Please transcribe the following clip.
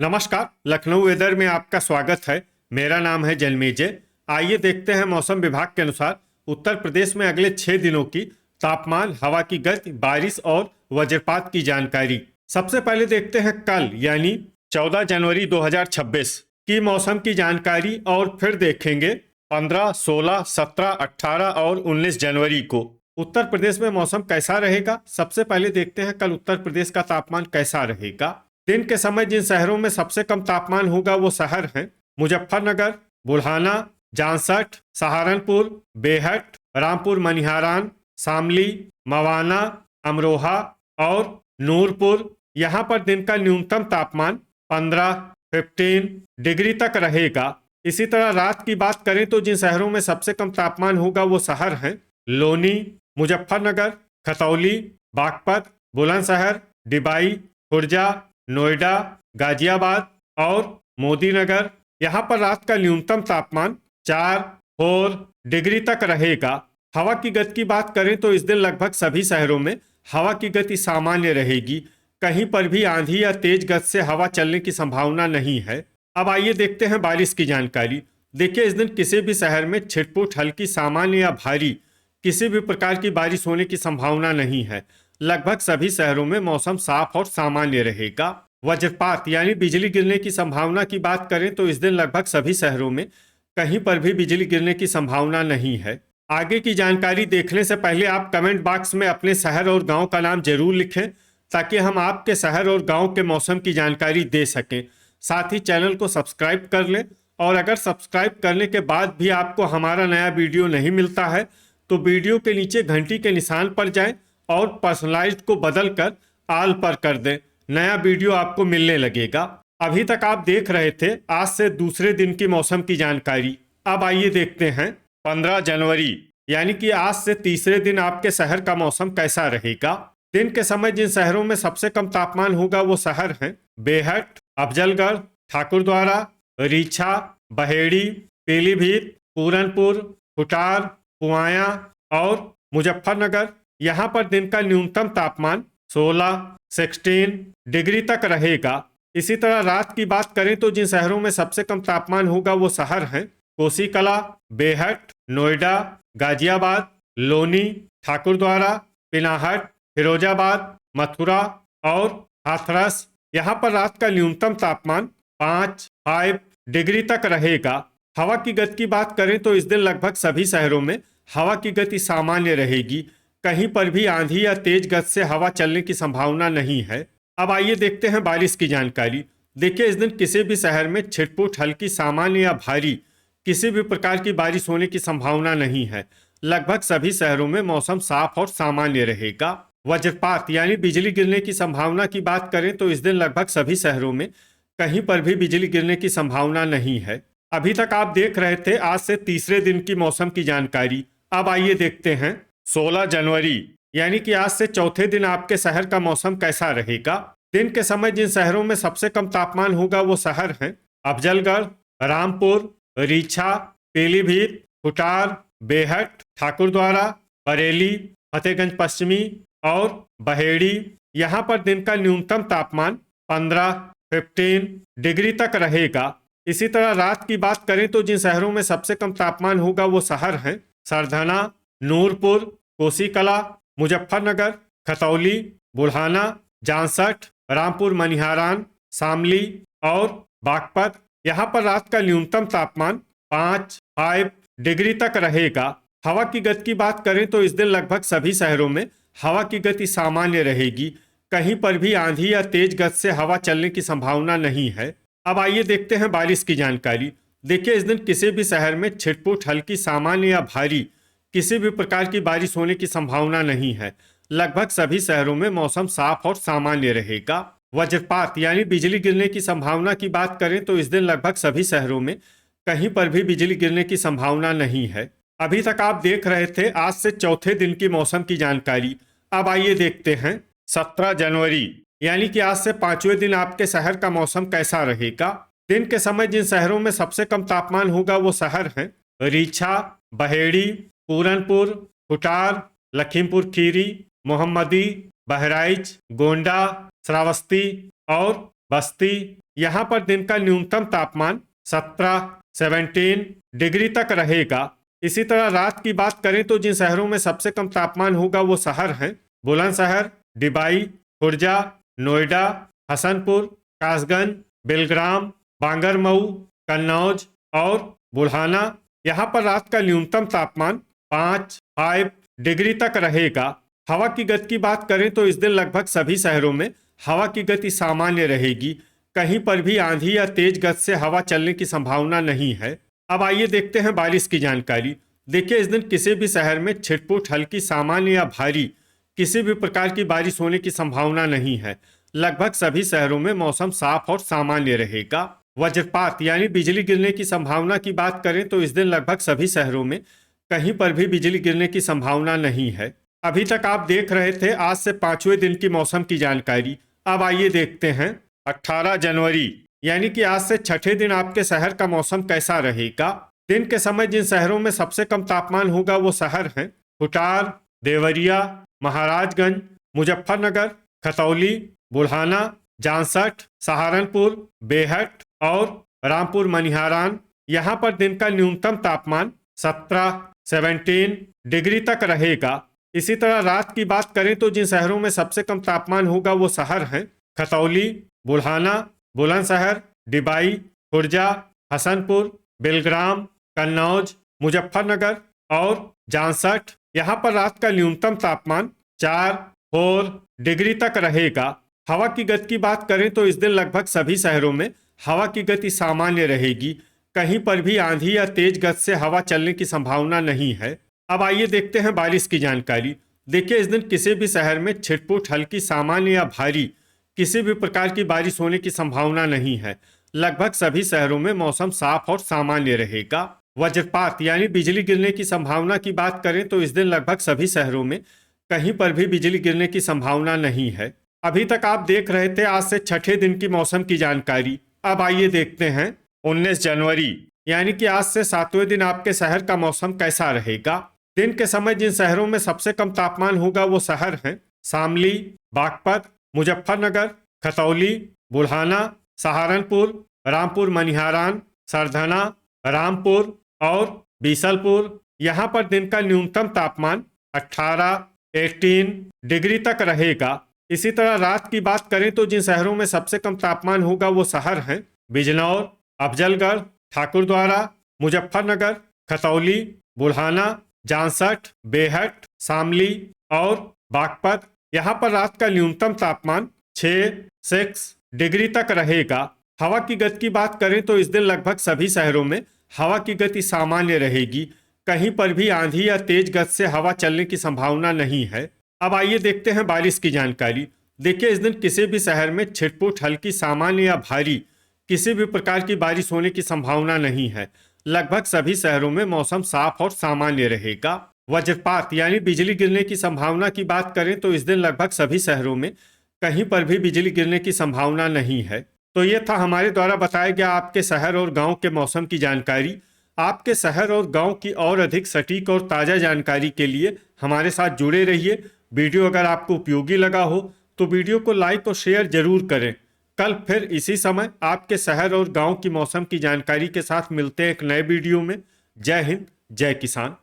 नमस्कार, लखनऊ वेदर में आपका स्वागत है। मेरा नाम है जन्मेजय। आइए देखते हैं मौसम विभाग के अनुसार उत्तर प्रदेश में अगले 6 दिनों की तापमान, हवा की गति, बारिश और वज्रपात की जानकारी। सबसे पहले देखते हैं कल यानी 14 जनवरी 2026 की मौसम की जानकारी और फिर देखेंगे 15, 16, 17, 18 और 19 जनवरी को उत्तर प्रदेश में मौसम कैसा रहेगा। सबसे पहले देखते हैं कल उत्तर प्रदेश का तापमान कैसा रहेगा। दिन के समय जिन शहरों में सबसे कम तापमान होगा वो शहर हैं मुजफ्फरनगर, बुल्हाना, जांसठ, सहारनपुर, बेहट, रामपुर मनिहारान, शामली, मवाना, अमरोहा और नूरपुर। यहाँ पर दिन का न्यूनतम तापमान 15 डिग्री तक रहेगा। इसी तरह रात की बात करें तो जिन शहरों में सबसे कम तापमान होगा वो शहर हैं लोनी, मुजफ्फरनगर, खतौली, बागपत, बुलंदशहर, डिबाई, खुर्जा, नोएडा, गाजियाबाद और मोदीनगर। यहाँ पर रात का न्यूनतम तापमान 4 डिग्री तक रहेगा। हवा की गति की बात करें तो इस दिन लगभग सभी शहरों में हवा की गति सामान्य रहेगी। कहीं पर भी आंधी या तेज गति से हवा चलने की संभावना नहीं है। अब आइए देखते हैं बारिश की जानकारी। देखिए, इस दिन किसी भी शहर में छिटपुट, हल्की, सामान्य या भारी किसी भी प्रकार की बारिश होने की संभावना नहीं है। लगभग सभी शहरों में मौसम साफ और सामान्य रहेगा। वज्रपात यानी बिजली गिरने की संभावना की बात करें तो इस दिन लगभग सभी शहरों में कहीं पर भी बिजली गिरने की संभावना नहीं है। आगे की जानकारी देखने से पहले आप कमेंट बॉक्स में अपने शहर और गांव का नाम जरूर लिखें ताकि हम आपके शहर और गांव के मौसम की जानकारी दे सकें। साथ ही चैनल को सब्सक्राइब कर लें और अगर सब्सक्राइब करने के बाद भी आपको हमारा नया वीडियो नहीं मिलता है तो वीडियो के नीचे घंटी के निशान पर जाएं और पर्सनलाइज्ड को बदलकर ऑल पर कर दें। नया वीडियो आपको मिलने लगेगा। अभी तक आप देख रहे थे आज से दूसरे दिन की मौसम की जानकारी। अब आइए देखते हैं 15 जनवरी यानी कि आज से तीसरे दिन आपके शहर का मौसम कैसा रहेगा। दिन के समय जिन शहरों में सबसे कम तापमान होगा वो शहर हैं बेहट, अफजलगढ़, ठाकुरद्वारा, रीछा, बहेड़ी, पीलीभीत, पूरनपुर, खुटार, पुआया और मुजफ्फरनगर। यहाँ पर दिन का न्यूनतम तापमान 16 डिग्री तक रहेगा। इसी तरह रात की बात करें तो जिन शहरों में सबसे कम तापमान होगा वो शहर हैं कोसीकला, बेहट, नोएडा, गाजियाबाद, लोनी, ठाकुरद्वारा, पिनाहट, फिरोजाबाद, मथुरा और हाथरस। यहाँ पर रात का न्यूनतम तापमान 5 डिग्री तक रहेगा। हवा की गति की बात करें तो इस दिन लगभग सभी शहरों में हवा की गति सामान्य रहेगी। कहीं पर भी आंधी या तेज गति से हवा चलने की संभावना नहीं है। अब आइए देखते हैं बारिश की जानकारी। देखिए, इस दिन किसी भी शहर में छिटपुट, हल्की, सामान्य या भारी किसी भी प्रकार की बारिश होने की संभावना नहीं है। लगभग सभी शहरों में मौसम साफ और सामान्य रहेगा। वज्रपात यानी बिजली गिरने की संभावना की बात करें तो इस दिन लगभग सभी शहरों में कहीं पर भी बिजली गिरने की संभावना नहीं है। अभी तक आप देख रहे थे आज से तीसरे दिन की मौसम की जानकारी। अब आइए देखते हैं 16 जनवरी यानी कि आज से चौथे दिन आपके शहर का मौसम कैसा रहेगा। दिन के समय जिन शहरों में सबसे कम तापमान होगा वो शहर हैं अफजलगढ़, रामपुर, रीछा, पीलीभीत, खुटार, बेहट, ठाकुरद्वारा, बरेली, फतेहगंज पश्चिमी और बहेड़ी। यहाँ पर दिन का न्यूनतम तापमान 15 डिग्री तक रहेगा। इसी तरह रात की बात करें तो जिन शहरों में सबसे कम तापमान होगा वो शहर हैं सरधना, नूरपुर, कोसीकला, मुजफ्फरनगर, खतौली, बुल्हाना, जांसठ, रामपुर मनिहारान, शामली और बागपत। यहाँ पर रात का न्यूनतम तापमान 5 डिग्री तक रहेगा। हवा की गति की बात करें तो इस दिन लगभग सभी शहरों में हवा की गति सामान्य रहेगी। कहीं पर भी आंधी या तेज गति से हवा चलने की संभावना नहीं है। अब आइए देखते हैं बारिश की जानकारी। देखिए, इस दिन किसी भी शहर में छिटपुट, हल्की, सामान्य या भारी किसी भी प्रकार की बारिश होने की संभावना नहीं है। लगभग सभी शहरों में मौसम साफ और सामान्य रहेगा। वज्रपात यानी बिजली गिरने की संभावना की बात करें तो इस दिन लगभग सभी शहरों में कहीं पर भी बिजली गिरने की संभावना नहीं है। अभी तक आप देख रहे थे आज से चौथे दिन की मौसम की जानकारी। अब आइए देखते हैं 17 जनवरी यानी कि आज से पांचवें दिन आपके शहर का मौसम कैसा रहेगा। दिन के समय जिन शहरों में सबसे कम तापमान होगा वो शहर हैं रीछा, बहेड़ी, पूरनपुर, खुटार, लखीमपुर खीरी, मोहम्मदी, बहराइच, गोंडा, श्रावस्ती और बस्ती। यहाँ पर दिन का न्यूनतम तापमान 17 डिग्री तक रहेगा। इसी तरह रात की बात करें तो जिन शहरों में सबसे कम तापमान होगा वो शहर हैं बुलंदशहर, डिबाई, खुर्जा, नोएडा, हसनपुर, कासगंज, बेलग्राम, बांगरमऊ, कन्नौज और बुल्हाना। यहाँ पर रात का न्यूनतम तापमान 5 डिग्री तक रहेगा। हवा की गति की बात करें तो इस दिन लगभग सभी शहरों में हवा की गति सामान्य रहेगी। कहीं पर भी आंधी या तेज गति से हवा चलने की संभावना नहीं है। अब आइए देखते हैं बारिश की जानकारी। देखिए, इस दिन किसी भी शहर में छिटपुट हल्की सामान्य या भारी किसी भी प्रकार की बारिश होने की संभावना नहीं है। लगभग सभी शहरों में मौसम साफ और सामान्य रहेगा। वज्रपात यानी बिजली गिरने की संभावना की बात करें तो इस दिन लगभग सभी शहरों में कहीं पर भी बिजली गिरने की संभावना नहीं है। अभी तक आप देख रहे थे आज से 5वें दिन की मौसम की जानकारी। अब आइए देखते हैं 18 जनवरी यानी कि आज से छठे दिन आपके शहर का मौसम कैसा रहेगा। दिन के समय जिन शहरों में सबसे कम तापमान होगा वो शहर हैं खुटार, देवरिया, महाराजगंज, मुजफ्फरनगर, खतौली, बुल्हाना, जांसठ, सहारनपुर, बेहट और रामपुर मनिहारान। यहाँ पर दिन का न्यूनतम तापमान 17 डिग्री तक रहेगा। इसी तरह रात की बात करें तो जिन शहरों में सबसे कम तापमान होगा वो शहर हैं खतौली, बुल्हाना, बुलंदशहर, डिबाई, खुर्जा, हसनपुर, बेलग्राम, कन्नौज, मुजफ्फरनगर और जांसठ। यहाँ पर रात का न्यूनतम तापमान 4 डिग्री तक रहेगा। हवा की गति की बात करें तो इस दिन लगभग सभी शहरों में हवा की गति सामान्य रहेगी। कहीं पर भी आंधी या तेज गति से हवा चलने की संभावना नहीं है। अब आइए देखते हैं बारिश की जानकारी। देखिए, इस दिन किसी भी शहर में छिटपुट हल्की सामान्य या भारी किसी भी प्रकार की बारिश होने की संभावना नहीं है। लगभग सभी शहरों में मौसम साफ और सामान्य रहेगा। वज्रपात यानी बिजली गिरने की संभावना की बात करें तो इस दिन लगभग सभी शहरों में कहीं पर भी बिजली गिरने की संभावना नहीं है। अभी तक आप देख रहे थे आज से छठे दिन की मौसम की जानकारी। अब आइए देखते हैं 19 जनवरी यानी कि आज से 7वें दिन आपके शहर का मौसम कैसा रहेगा। दिन के समय जिन शहरों में सबसे कम तापमान होगा वो शहर हैं शामली, बागपत, मुजफ्फरनगर, खतौली, बुल्हाना, सहारनपुर, रामपुर मनिहारान, सरधना, रामपुर और बीसलपुर। यहाँ पर दिन का न्यूनतम तापमान 18 डिग्री तक रहेगा। इसी तरह रात की बात करें तो जिन शहरों में सबसे कम तापमान होगा वो शहर हैं बिजनौर, अफजलगढ़, ठाकुरद्वारा, मुजफ्फरनगर, खतौली, बुल्हाना, जांसठ, बेहट, शामली और बागपत। यहाँ पर रात का न्यूनतम तापमान 6 डिग्री तक रहेगा। हवा की गति की बात करें तो इस दिन लगभग सभी शहरों में हवा की गति सामान्य रहेगी। कहीं पर भी आंधी या तेज गति से हवा चलने की संभावना नहीं है। अब आइए देखते हैं बारिश की जानकारी। देखिए, इस दिन किसी भी शहर में छिटपुट हल्की सामान्य या भारी किसी भी प्रकार की बारिश होने की संभावना नहीं है। लगभग सभी शहरों में मौसम साफ और सामान्य रहेगा। वज्रपात यानी बिजली गिरने की संभावना की बात करें तो इस दिन लगभग सभी शहरों में कहीं पर भी बिजली गिरने की संभावना नहीं है। तो ये था हमारे द्वारा बताया गया आपके शहर और गांव के मौसम की जानकारी। आपके शहर और गांव की और अधिक सटीक और ताज़ा जानकारी के लिए हमारे साथ जुड़े रहिए। वीडियो अगर आपको उपयोगी लगा हो तो वीडियो को लाइक और शेयर जरूर करें। कल फिर इसी समय आपके शहर और गांव की मौसम की जानकारी के साथ मिलते हैं एक नए वीडियो में। जय हिंद, जय किसान।